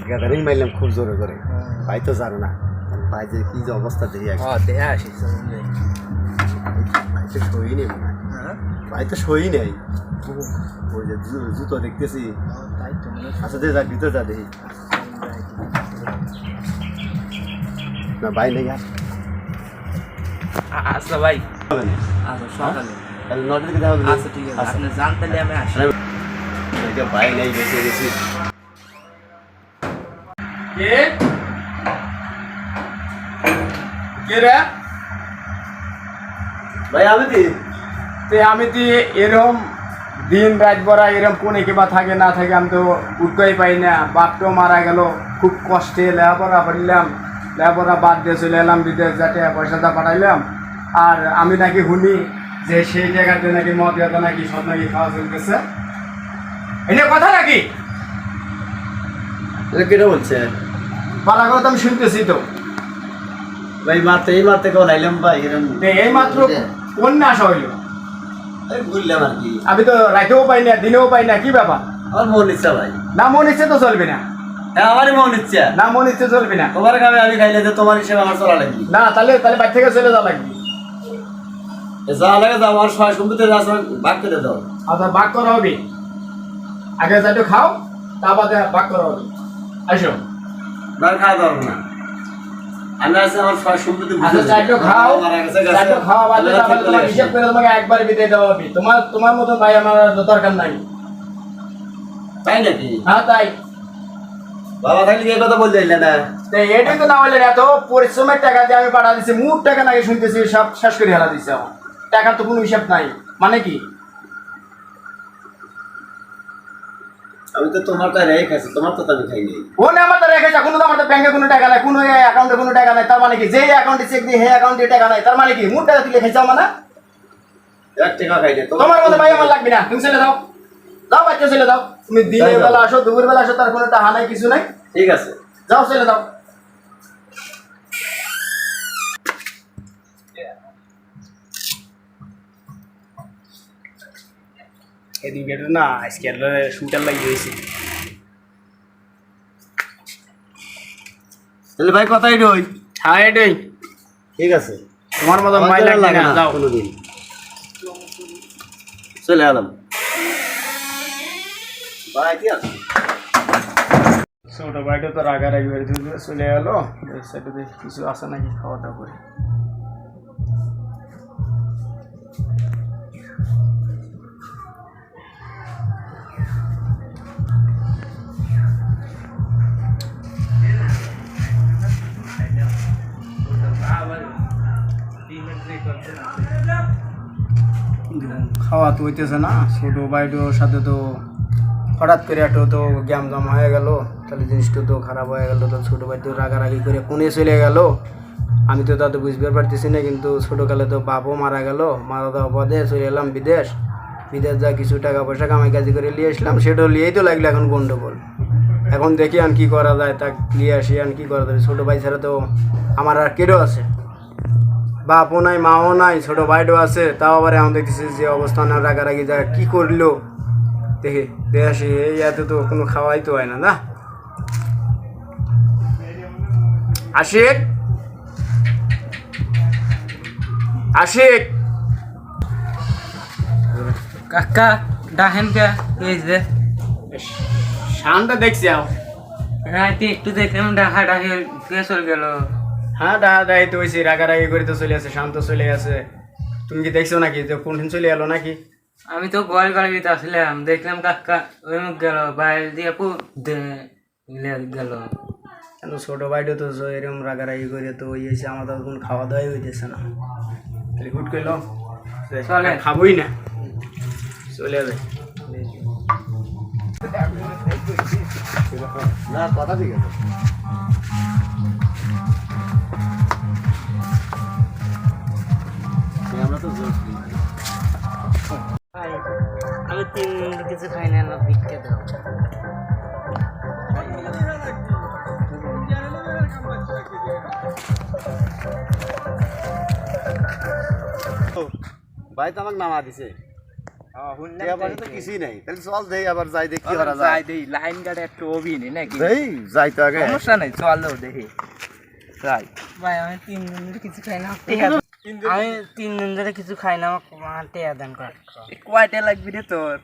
Gathering মারলাম খুব জোরে করে, ভাই তো জানো না ভাই যে কি যে অবস্থা দেখি দেয়া আসিস ভাই তো সই নেই মনে হয়, ভাই তো সই নেই। ওই যে জুতো দেখতেছি, তাই তো মনে আচ্ছা দে যা ভিতরে যা দেখি না ভাই নেই আর আচ্ছা ভাই, হবে না আচ্ছা সকালে তাহলে নটার দিকে যাবো। আচ্ছা ঠিক আছে, আপনি জান তাহলে আমি আসি। ভাই নেই বেঁচে গেছি। কে কে রে? ভাই আমি দি আমি তো এরকম দিন রাত ভরা এরকম কোনে কিবা থাকে না থাকে আমি তো উঠতেই পাই না। বাপটাও মারা গেল, খুব কষ্টে লেখাপড়া করলাম, লেখাপড়া বাদ দিয়ে চলে এলাম বিদেশ, যাতে পয়সাটা পাঠাইলাম। আর আমি নাকি শুনি যে সেই জায়গাতে নাকি মদ গাঁজা নাকি সব নাকি খাওয়া চলতেছে, এটা কথা নাকি? কেটে বলছে পালা কথা আমি শুনতেছি তো। ভাই মারতে এই মারতে কেউ নাইলাম ভাই এরকম এই মাত্র কোন না আসা হইলো, ঘুরলাম আর কি। আমি তো রাতেও পাই না দিনেও পাই না, কি ব্যাপার? আমার মন ইচ্ছা ভাই। না মন ইচ্ছে তো চলবে না, হ্যাঁ আমারই মন ইচ্ছা। না মন ইচ্ছে চলবে না। তোমার খাবে আমি খাইলে যে তোমার হিসেবে আমার চলা লাগবে না, তাহলে বাড়ি থেকে চলে যাওয়া লাগবে। যা লাগে যা, আমার সবাই সম্পত্তি ভাগ করে দাও। আচ্ছা ভাগ করা হবে, আগে যাইতো খাও, তা বাদে ভাগ করা হবে। আসো না খাওয়া দাও না, আমি আছে আমার সবাই সম্পত্তি আচ্ছা যাইতো খাও, যাইতো খাওয়া বাদে তারপরে তোমার হিসাব করে তোমাকে একবার বিদায় দেওয়া হবে। তোমার মতো ভাই আমার দরকার নাই। তাই নাকি? হ্যাঁ তাই। বাবা থাকলে এই কথা বলতে চাইলে না। এটাই তো না হলে এত পরিশ্রমের টাকা দিয়ে আমি পাঠা দিচ্ছি, মুখ টাকা নাকি শুনতেছি সব শেষ করে হেলা দিচ্ছে আমার। টাকার তো কোনো হিসাব নাই, মানে কি? আমি তো তোমারটা রেখে আছি, তোমার তো আমি খাই নাই। ও না, আমার তো রেখেছে, কোনো তো আমার তো ব্যাংকে কোনো টাকা নাই, কোনো অ্যাকাউন্টে কোনো টাকা নাই। তার মানে কি যে অ্যাকাউন্টে চেক দিয়ে সেই অ্যাকাউন্টে টাকা নাই, তার মানে কি মুখ টাকা তুলে খেয়েছাও মানে? এক টাকা খাই নাই তোমার মতো ভাই আমার লাগবে না, তুমি চলে যাও, যাও বাচ্চা চলে যাও। তুমি দিনের বেলা আসো, দুপুর বেলা আসো, তার কোনো টাকা নাই, কিছু নাই। ঠিক আছে যাও চলে যাও। এদিকে না আজকে শুটার লাগিয়ে হয়েছে। তাহলে ভাই কথাই রই। হ্যাঁ এটাই ঠিক আছে, তোমার মতো মাই লাগে না, যাও। কোনোদিন চলে এলাম ভাই। কি আছে ছোট ভাইটা তো রাগারাগি করে চলে গেলো, সেটাতে কিছু আসে নাকি খাওয়া দাওয়া করে। খাওয়া তো হইতেছে না, ছোট ভাইটার সাথে তো হঠাৎ করে একটা তো গ্যাম জাম হয়ে গেল, তাহলে জিনিসটা তো খারাপ হয়ে গেল। তো ছোটো ভাই তো রাগারাগি করে কোনে চলে গেল, আমি তো তাতে বুঝতে পারতেছি না। কিন্তু ছোটোকালে তো বাপও মারা গেল, মারা দেওয়া পদে চলে এলাম বিদেশ। বিদেশ যা কিছু টাকা পয়সা কামাই কাজি করে নিয়ে আসলাম, সেটাও নিয়েই তো লাগলো এখন গন্ডগোল। এখন দেখি আর কি করা যায়, তা নিয়ে আসি আর কি করা যায়। ছোটো ভাই ছাড়া তো আমার আর কেউ আছে, বাপও নাই মাও নাই, ছোটো ভাইটাও আছে, তাও আবার এখন দেখতেছি যে অবস্থান রাগারাগি যা কী করলো। দেখি দেখে আসি, এই এত তো কোনো খাওয়াই তো হয় না। না আশিক, আশিক কাকা ডাহেন কে এই যে শানটা দেখছি আও। রাতে একটু দেখলাম ডাহা ডাহে কে চলে গেল। হ্যাঁ দাদা তো হয়েছে, রাগারাগি করে তো চলে আসে, শান্ত চলে আসে। তুমি কি দেখছো নাকি যে কোনদিন চলে এলো নাকি? আমি তো গোয়াল গাড়িতে আসলাম, দেখলাম কাকা ওই মুখ গেল, বাইরে দিয়ে গেল। কেন ছোটো ভাইটা তো এরকম রাগারাগি করে তো হয়েছে, আমাদের কোনো খাওয়া দাওয়াই হইতেছে না। তাহলে হুট করলো চলে খাবোই না, চলে যাবে। না কথা ঠিক আছে। আমরা তো আমি 3 মিনিট কিছু খাই না, ভিক্ষে দাও। ভাই তো আমাকে নামা দিছে, টিয়া পয়সা তো কিছুই নাই, তাহলে চল দেই আবার যাই দেখি কি করা যায়। লাইন গাড়ি একটু অভিনয় নাকি দেই যাই তো আগে। সমস্যা নাই, চল দেখি যাই। ভাই আমি 3 দিন ধরে কিছু খাই না, আমি 3 দিন ধরে কিছু খাই না, আমার টিয়া দান কর। কয়টা লাগবে রে তোর?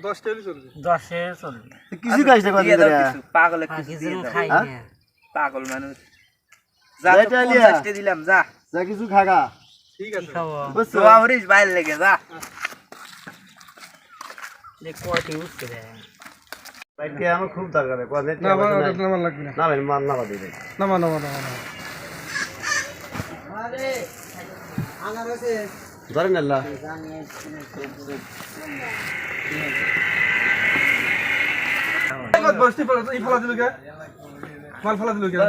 10 টাকা চলবে। 10 এ চলবে। কিছু খাইছ না দিয়ে দাও কদিন কিছু, পাগল কিছু খাই না, পাগল মানুষ। যা যাই তো তালিয়া। 50 টা দিলাম, যা যা কিছু খাগা। ঠিক আছে। খাবো। বুঝছো? দোয়া করিস বাইরে লেগে যা। দেখ কয়টি উঠছে রে। ভাই কে আমার খুব দরকার আছে, কদিন না আমার নাম লাগবে না। না ভাই মান না বাদ দিই। নামা। ধরেন আল্লাহ। বস্তি এই ফলা দিল কে? মাল ফলা দিল কে?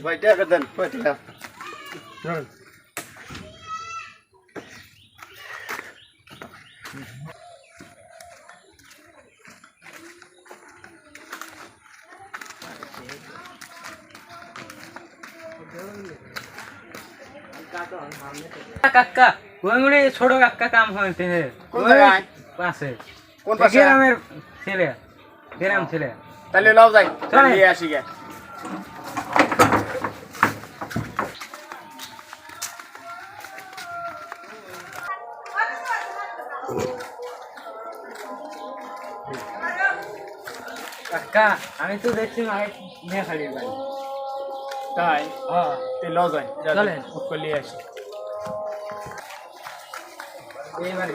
ভাই টাকা দেন, কয় টাকা? কাকা ওই ছোট কাকা কাম হইতে কোন জায়গায়? পাশে, কোন পাশে? গ্রামের ছেলে, গ্রাম ছেলে। তাহলে লাও যাই। চলেন। নিয়ে আসি গে। কাকা আমি তো দেখছি মায়ের নিয়ে খালি ভাই। তাই হ্যাঁ তুই লাও যাই। চলেন। উঠকে নিয়ে আসি। এইবারে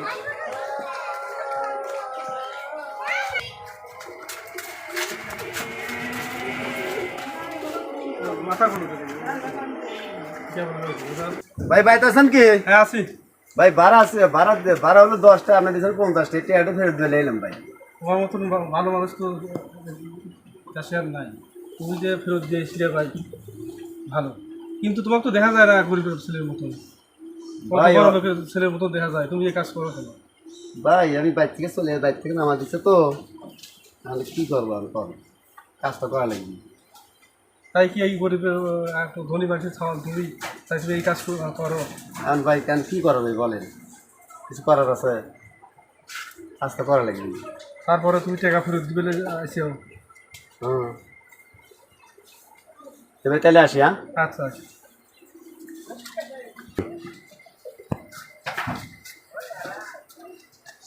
মাথা কোন দিকে? ভাই বাইতে আছেন কি? হ্যাঁ আসি। ভাই ভাড়া আছে, ভাড়া হলো 10 টাকা, আপনার দিয়েছেন 50 টাকা, টিয়াটা ফেরত দিয়ে এলাম ভাই। তোমার মতন ভালো মানুষ তো দেশে আর নাই। তুমি যে ফেরত দিয়েছিলে ভাই ভালো, কিন্তু তোমাকে তো দেখা যায় না গরিবের ছেলের মতন, কত ভাই, বড় লোকের ছেলের মতন দেখা যায়। তুমি এই কাজ করো কেন? ভাই আমি বাইর থেকে চলে, বাইর থেকে নামা দিচ্ছে তো, তাহলে কি করবো আমি, কর কাজটা করা লাগবে। তাই কি এই গরিবের একটু ধনী মানুষের ছাওয়াল তুমি চাইছিলে এই কাজ করো? এখন ভাই কেন কি করা ভাই বলেন, কিছু করার আছে, কাজটা করা লাগবে। তারপরে তুমি টাকা ফেরত দিবে আসিও। হুম, এবার তাহলে আসি। হ্যাঁ আচ্ছা আচ্ছা।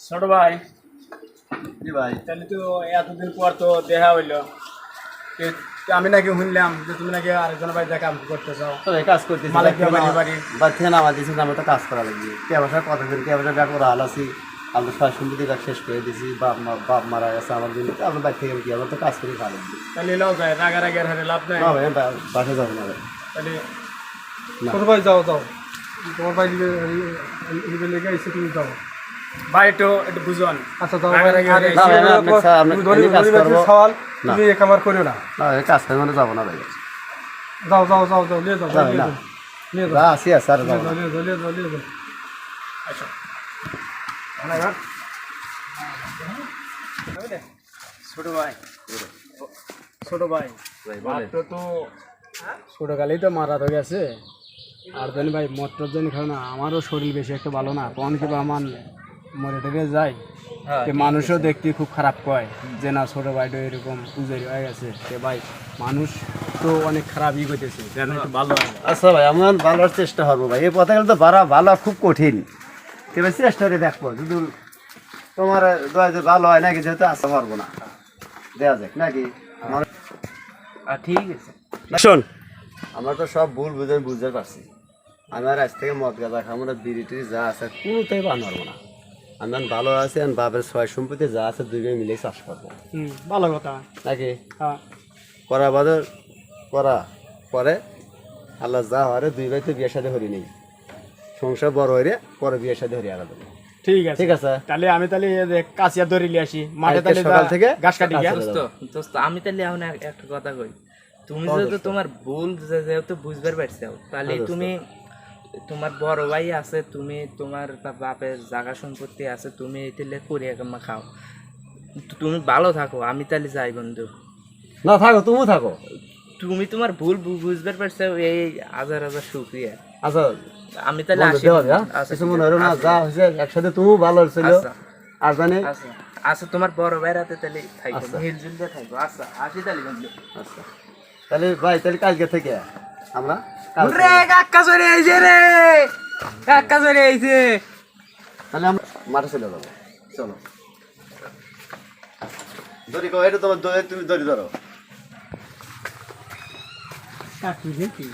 ছোট ভাই, জি ভাই। তাহলে তো এতদিন পর তো দেখা হইলো। আমি নাকি শুনলাম যে তুমি নাকি আরেকজনের বাড়িতে কাম করতে চাও। তো এই কাজ করতেছি, মালিক বাড়ি বাড়ি থেকে নামা দিয়েছি, আমার তো কাজ করা লাগবে। কে বাসায় কথা করি, কে বাসায় ব্যাগ করা হাল আছি, আমরা সবাই সম্পত্তি কাজ শেষ করে দিয়েছি, বাপ মারা গেছে আমার জন্য, আমার বাড়ি থেকে কি আমার তো কাজ করে খাওয়া লাগবে। তাহলে লাও যায়, রাগারাগি আর হারে লাভ নাই। না ভাই আমি বাসায় যাবো না ভাই। তাহলে না। ছোট ভাই যাও তোমার ভাই লেগে এসে তুমি যাও। ভাই একটু বুঝুন। আচ্ছা যাও। না ভাই, আমি কাজ করবো। তুমি এক আমার করো না। না এই কাজ করে মানে যাবো না ভাই। যাও নিয়ে যাও যাবে না। নিয়ে না যাও আসি আছে আর যাবো না। নিয়ে যাও। আচ্ছা ছোট ভাই মাত্র তো ছোটকালেই তো মারা হয়ে গেছে। আর জানি ভাই মটর জানি খাও না, আমারও শরীর বেশি একটা ভালো না, কোন কিবা আমার মরে টেকে যায়। মানুষও দেখতে খুব খারাপ কয় যে না ছোট ভাইটা এরকম পূজারি হয়ে গেছে। সে ভাই মানুষ তো অনেক খারাপ ই করতেছে, যেন একটু ভালো হয়। আচ্ছা ভাই আমি ভালো হওয়ার চেষ্টা করবো ভাই। এই পথে গেলে তো ভালো খুব কঠিন, তবে চেষ্টা করে দেখবো, যদি তোমার ভালো হয় নাকি, যেহেতু আসতে পারবো না, দেওয়া যাক নাকি। ঠিক আছে। শোন, আমরা তো সব ভুল বুঝতে পারছি। আমি আর আজ থেকে মদ গাঁজা খাবো না, বিড়ি টিড়ি যা আছে কোনোটাই বান পারবো না। আমি ভালো আছি, আর বাপের ছয় সম্পত্তি যা আছে দুই ভাই মিলে চাষ করবো ভালো কথা নাকি। হ্যাঁ করা বাদে করা পরে আল্লাহ যা হয়, দুই ভাই তো বিয়ে সাথে হরি নেই, সংসার বড় হইরে পরে বিয়ে সাথে হরি আলাদা। ঠিক আছে ঠিক আছে, তাহলে আমি তাহলে কাছিয়া ধরে নিয়ে আসি মাঠে, আজকে তাহলে সকাল থেকে ঘাস কাটি গিয়া। কাছে যাবো। দোস্ত আমি তাহলে এখন একটা কথা কই, তুমি যেহেতু তোমার ভুল যেহেতু বুঝবার পারছো, তাহলে হ্যাঁ, দোস্ত। তুমি তোমার বড় ভাই আছে, তুমি তোমার বাপের জায়গা সম্পত্তি আছে, তুমি এতে করে খাও, তুমি ভালো থাকো, আমি তাহলে যাই বন্ধু। না থাকো, তুমিও থাকো। তুমি তোমার ভুল বুঝতে পারছো, এই হাজার হাজার শুক্রিয়া। আচ্ছা আমি তাহলে বন্ধু, আসি। দেওয়া হবে, হ্যাঁ? আচ্ছা, কিছু মনে হলো না, যা হয়েছে একসাথে তুমিও ভালো ছিল। আচ্ছা। আর জানি আচ্ছা আচ্ছা, তোমার বড় ভাইয়ের হাতে তাহলে থাকবো, আচ্ছা। মিলজুল দিয়ে থাকবো। আচ্ছা আসি তাহলে বন্ধু। আচ্ছা তাহলে ভাই, তাহলে কালকে থেকে আমরা কালকে- রে কাকা চলে আইছে রে, কাকা চলে আইছে। তাহলে আমরা মাঠে চলে যাবো, চলো। দড়ি কো, এটা তোমার দড়ি, তুমি দড়ি ধরো। কাকি দেখি